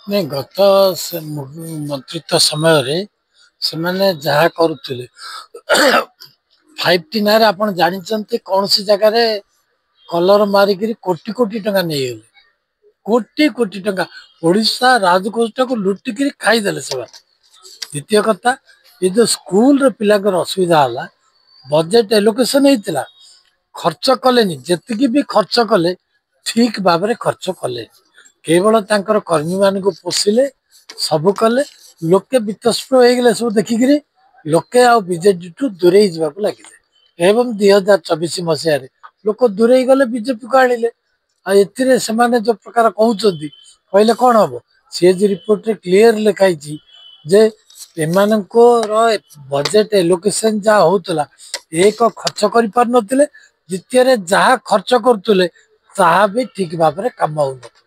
ନାଇଁ ଗତ ମନ୍ତ୍ରିତ୍ୱ ସମୟରେ ସେମାନେ ଯାହା କରୁଥିଲେ 5T9 ଆପଣ ଜାଣିଛନ୍ତି କୌଣସି ଜାଗାରେ କଲର ମାରିକିରି କୋଟି କୋଟି ଟଙ୍କା ନେଇଗଲେ। କୋଟି କୋଟି ଟଙ୍କା ଓଡ଼ିଶା ରାଜକୋଷଟାକୁ ଲୁଟିକିରି ଖାଇଦେଲେ ସେମାନେ। ଦ୍ୱିତୀୟ କଥା, ଏ ଯେଉଁ ସ୍କୁଲର ପିଲାଙ୍କର ଅସୁବିଧା ହେଲା, ବଜେଟ୍ ଏଲୋକେସନ୍ ହେଇଥିଲା, ଖର୍ଚ୍ଚ କଲେନି। ଯେତିକି ବି ଖର୍ଚ୍ଚ କଲେ ଠିକ୍ ଭାବରେ ଖର୍ଚ୍ଚ କଲେନି। କେବଳ ତାଙ୍କର କର୍ମୀମାନଙ୍କୁ ପୋଷିଲେ, ସବୁ କଲେ। ଲୋକେ ବିତସ୍ପୃହ ହେଇଗଲେ ସବୁ ଦେଖିକିରି। ଲୋକେ ଆଉ ବିଜେଡିଠୁ ଦୂରେଇ ଯିବାକୁ ଲାଗିଲେ ଏବଂ 2024 ଲୋକ ଦୂରେଇ ଗଲେ, ବିଜେପିକୁ ଆଣିଲେ। ଆଉ ଏଥିରେ ସେମାନେ ଯୋଉ ପ୍ରକାର କହୁଛନ୍ତି, କହିଲେ କଣ ହବ? ସିଏଜି ରିପୋର୍ଟରେ କ୍ଲିୟର ଲେଖା ହେଇଛି ଯେ ଏମାନଙ୍କର ବଜେଟ୍ ଏଲୋକେସନ୍ ଯାହା ହଉଥିଲା, ଏକ ଖର୍ଚ୍ଚ କରିପାରୁନଥିଲେ, ଦ୍ୱିତୀୟରେ ଯାହା ଖର୍ଚ୍ଚ କରୁଥିଲେ ତାହା ବି ଠିକ୍ ଭାବରେ କାମ ହଉନଥିଲା।